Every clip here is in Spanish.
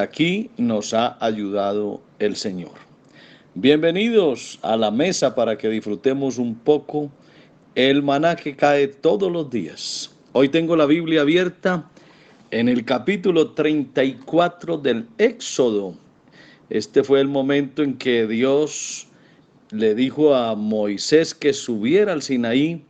aquí nos ha ayudado el Señor. Bienvenidos a la mesa para que disfrutemos un poco el maná que cae todos los días. Hoy tengo la Biblia abierta en el capítulo 34 del Éxodo. Este fue el momento en que Dios le dijo a Moisés que subiera al Sinaí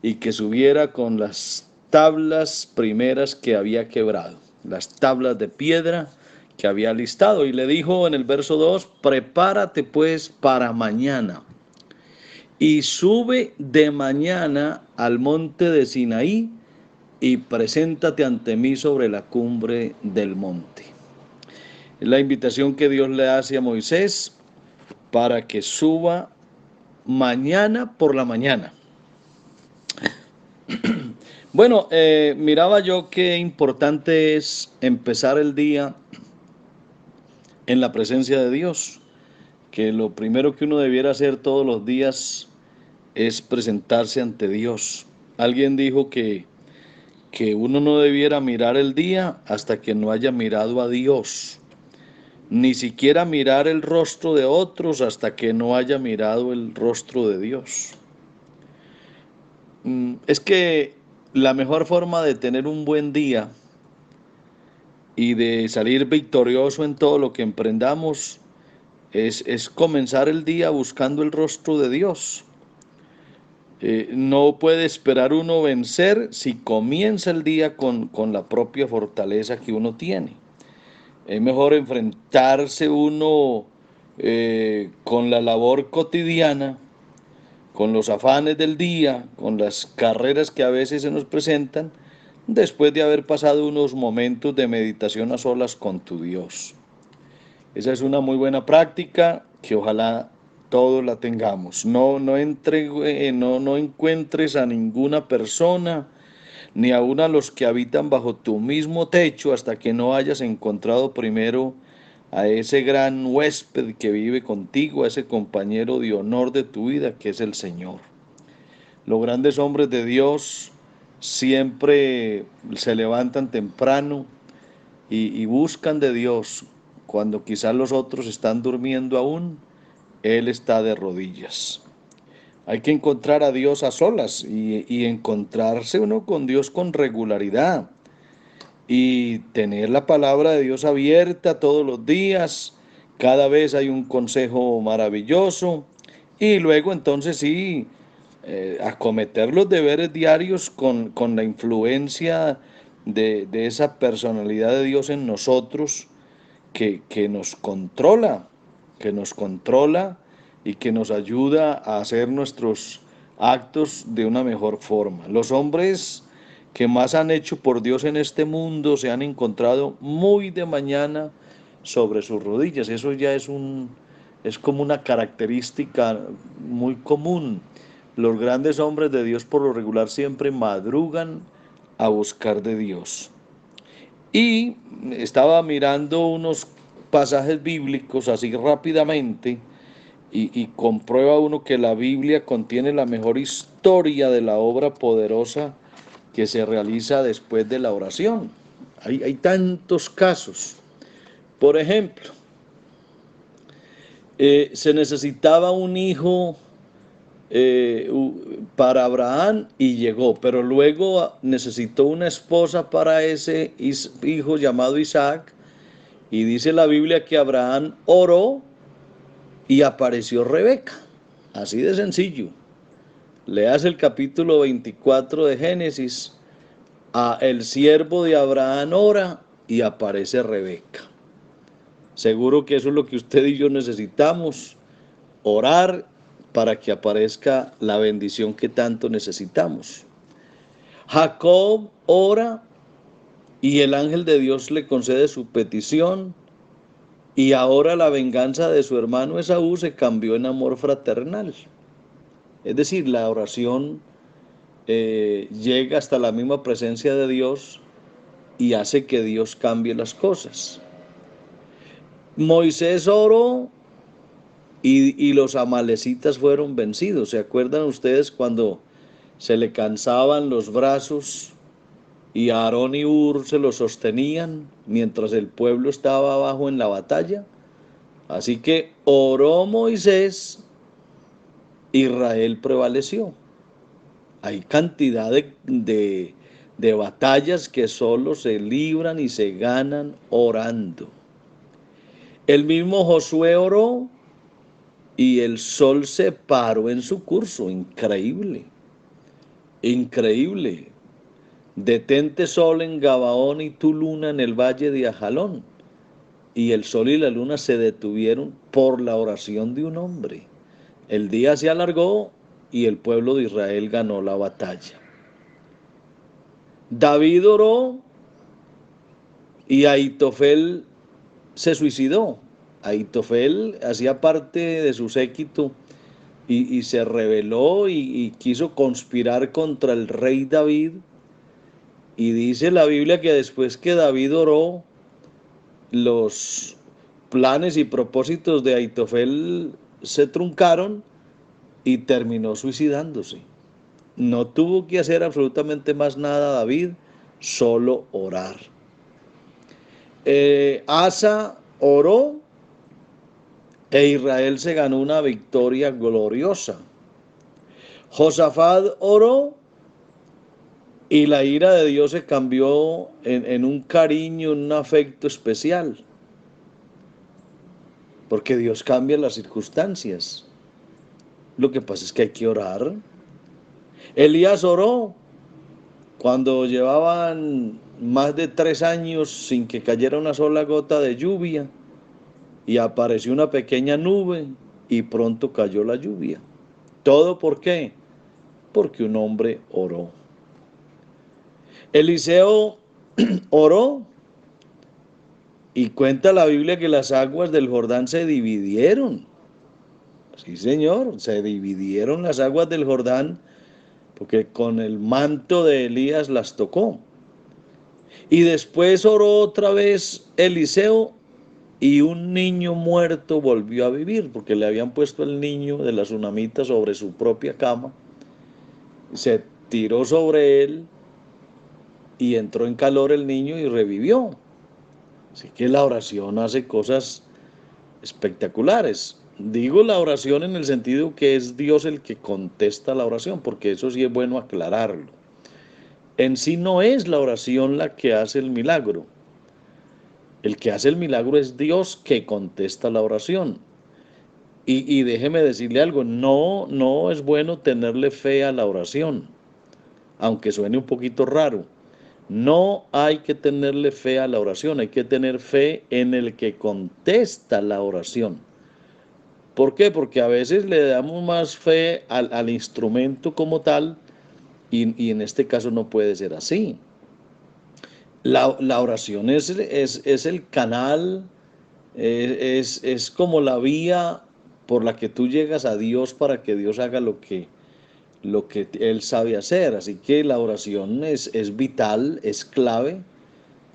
y que subiera con las tablas primeras que había quebrado, las tablas de piedra que había listado. Y le dijo en el verso 2: prepárate pues para mañana y sube de mañana al monte de Sinaí y preséntate ante mí sobre la cumbre del monte. Es la invitación que Dios le hace a Moisés para que suba mañana por la mañana. Bueno, miraba yo qué importante es empezar el día en la presencia de Dios, que lo primero que uno debiera hacer todos los días es presentarse ante Dios. Alguien dijo que uno no debiera mirar el día hasta que no haya mirado a Dios, ni siquiera mirar el rostro de otros hasta que no haya mirado el rostro de Dios. Es que la mejor forma de tener un buen día y de salir victorioso en todo lo que emprendamos es comenzar el día buscando el rostro de Dios. No puede esperar uno vencer si comienza el día con la propia fortaleza que uno tiene. Es mejor enfrentarse uno con la labor cotidiana, con los afanes del día, con las carreras que a veces se nos presentan, después de haber pasado unos momentos de meditación a solas con tu Dios. Esa es una muy buena práctica que ojalá todos la tengamos. No encuentres a ninguna persona, ni aun a los que habitan bajo tu mismo techo, hasta que no hayas encontrado primero a ese gran huésped que vive contigo, a ese compañero de honor de tu vida, que es el Señor. Los grandes hombres de Dios siempre se levantan temprano y buscan de Dios. Cuando quizás los otros están durmiendo aún, Él está de rodillas. Hay que encontrar a Dios a solas y encontrarse uno con Dios con regularidad y tener la palabra de Dios abierta todos los días. Cada vez hay un consejo maravilloso y luego entonces sí, acometer los deberes diarios con la influencia de esa personalidad de Dios en nosotros que nos controla y que nos ayuda a hacer nuestros actos de una mejor forma. Los hombres que más han hecho por Dios en este mundo se han encontrado muy de mañana sobre sus rodillas. Eso ya es como una característica muy común. Los grandes hombres de Dios por lo regular siempre madrugan a buscar de Dios. Y estaba mirando unos pasajes bíblicos así rápidamente y comprueba uno que la Biblia contiene la mejor historia de la obra poderosa que se realiza después de la oración. Hay tantos casos. Por ejemplo, se necesitaba un hijo para Abraham y llegó, pero luego necesitó una esposa para ese hijo llamado Isaac, y dice la Biblia que Abraham oró y apareció Rebeca. Así de sencillo. Leas el capítulo 24 de Génesis. El siervo de Abraham ora y aparece Rebeca. Seguro que eso es lo que usted y yo necesitamos, orar para que aparezca la bendición que tanto necesitamos. Jacob ora y el ángel de Dios le concede su petición, y ahora la venganza de su hermano Esaú se cambió en amor fraternal. Es decir, la oración llega hasta la misma presencia de Dios y hace que Dios cambie las cosas. Moisés oró y los amalecitas fueron vencidos. ¿Se acuerdan ustedes cuando se le cansaban los brazos y Aarón y Hur se lo sostenían mientras el pueblo estaba abajo en la batalla. Así que oró Moisés, Israel prevaleció. Hay cantidad de batallas que solo se libran y se ganan orando. El mismo Josué oró y el sol se paró en su curso. Increíble, increíble. Detente sol en Gabaón y tu luna en el valle de Ajalón. Y el sol y la luna se detuvieron por la oración de un hombre. El día se alargó y el pueblo de Israel ganó la batalla. David oró y Ahitofel se suicidó. Ahitofel hacía parte de su séquito y se rebeló y quiso conspirar contra el rey David. Y dice la Biblia que después que David oró, los planes y propósitos de Ahitofel se truncaron y terminó suicidándose. No tuvo que hacer absolutamente más nada David, solo orar. Asa oró e Israel se ganó una victoria gloriosa. Josafat oró y la ira de Dios se cambió en un cariño, en un afecto especial, porque Dios cambia las circunstancias. Lo que pasa es que hay que orar. Elías oró cuando llevaban más de 3 años sin que cayera una sola gota de lluvia y apareció una pequeña nube y pronto cayó la lluvia. ¿Todo por qué? Porque un hombre oró. Eliseo oró y cuenta la Biblia que las aguas del Jordán se dividieron. Sí, señor, se dividieron las aguas del Jordán porque con el manto de Elías las tocó. Y después oró otra vez Eliseo y un niño muerto volvió a vivir porque le habían puesto el niño de la tsunamita sobre su propia cama. Se tiró sobre él y entró en calor el niño y revivió. Así que la oración hace cosas espectaculares. Digo la oración en el sentido que es Dios el que contesta la oración, porque eso sí es bueno aclararlo. En sí no es la oración la que hace el milagro. El que hace el milagro es Dios que contesta la oración. Y déjeme decirle algo, no es bueno tenerle fe a la oración, aunque suene un poquito raro. No hay que tenerle fe a la oración, hay que tener fe en el que contesta la oración. ¿Por qué? Porque a veces le damos más fe al instrumento como tal y en este caso no puede ser así. La oración es el canal, es como la vía por la que tú llegas a Dios para que Dios haga lo que Él sabe hacer. Así que la oración es vital, es clave,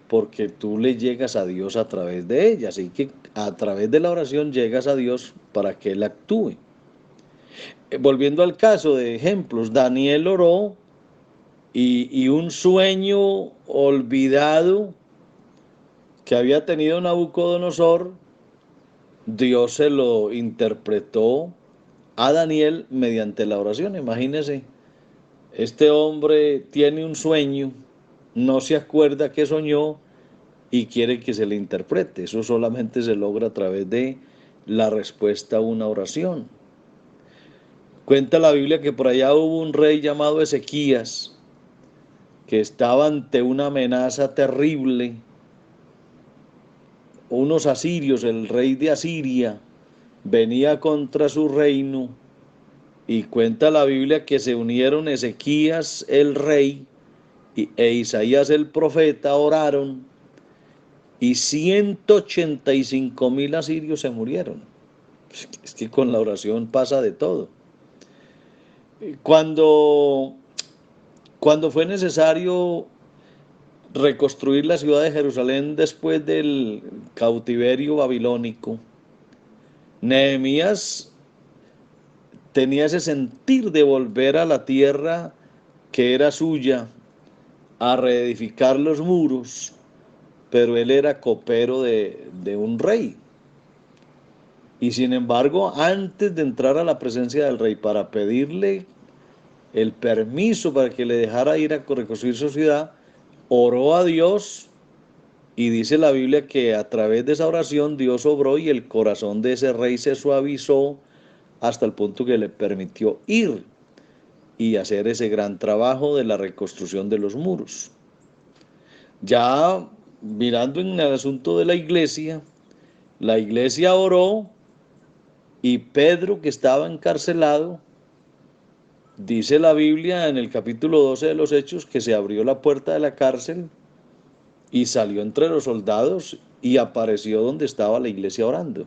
porque tú le llegas a Dios a través de ella. Así que a través de la oración llegas a Dios para que Él actúe. Volviendo al caso de ejemplos, Daniel oró y un sueño olvidado que había tenido Nabucodonosor, Dios se lo interpretó a Daniel mediante la oración. Imagínese, este hombre tiene un sueño, no se acuerda que soñó y quiere que se le interprete. Eso solamente se logra a través de la respuesta a una oración. Cuenta la Biblia que por allá hubo un rey llamado Ezequías que estaba ante una amenaza terrible. Unos asirios, el rey de Asiria, venía contra su reino y cuenta la Biblia que se unieron Ezequías el rey e Isaías el profeta, oraron y 185,000 asirios se murieron. Es que con la oración pasa de todo. Cuando, cuando fue necesario reconstruir la ciudad de Jerusalén después del cautiverio babilónico, Nehemías tenía ese sentir de volver a la tierra que era suya a reedificar los muros, pero él era copero de un rey. Y sin embargo, antes de entrar a la presencia del rey para pedirle el permiso para que le dejara ir a reconstruir su ciudad, oró a Dios y dice la Biblia que a través de esa oración Dios obró y el corazón de ese rey se suavizó hasta el punto que le permitió ir y hacer ese gran trabajo de la reconstrucción de los muros. Ya mirando en el asunto de la iglesia oró y Pedro, que estaba encarcelado, dice la Biblia en el capítulo 12 de los Hechos que se abrió la puerta de la cárcel y salió entre los soldados y apareció donde estaba la iglesia orando.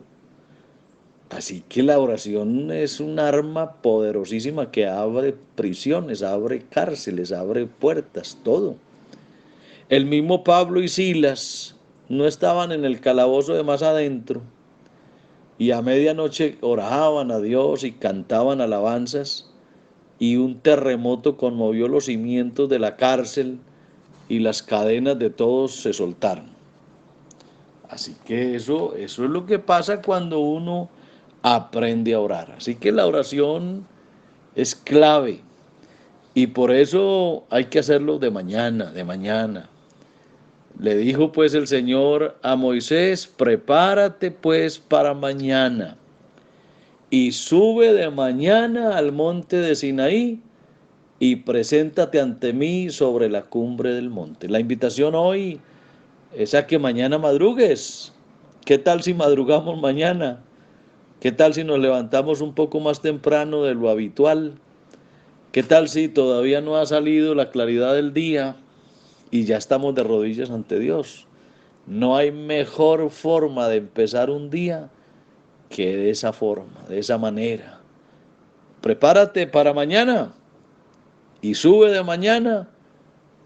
Así que la oración es un arma poderosísima que abre prisiones, abre cárceles, abre puertas, todo. El mismo Pablo y Silas no estaban en el calabozo de más adentro y a medianoche oraban a Dios y cantaban alabanzas y un terremoto conmovió los cimientos de la cárcel y las cadenas de todos se soltaron. Así que eso es lo que pasa cuando uno aprende a orar. Así que la oración es clave y por eso hay que hacerlo de mañana, de mañana. Le dijo pues el Señor a Moisés, prepárate pues para mañana y sube de mañana al monte de Sinaí y preséntate ante mí sobre la cumbre del monte. La invitación hoy es a que mañana madrugues. ¿Qué tal si madrugamos mañana? ¿Qué tal si nos levantamos un poco más temprano de lo habitual? ¿Qué tal si todavía no ha salido la claridad del día y ya estamos de rodillas ante Dios? No hay mejor forma de empezar un día que de esa forma, de esa manera. Prepárate para mañana y sube de mañana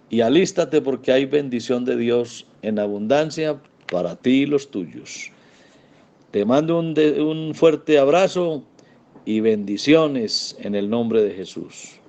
y alístate porque hay bendición de Dios en abundancia para ti y los tuyos. Te mando un fuerte abrazo y bendiciones en el nombre de Jesús.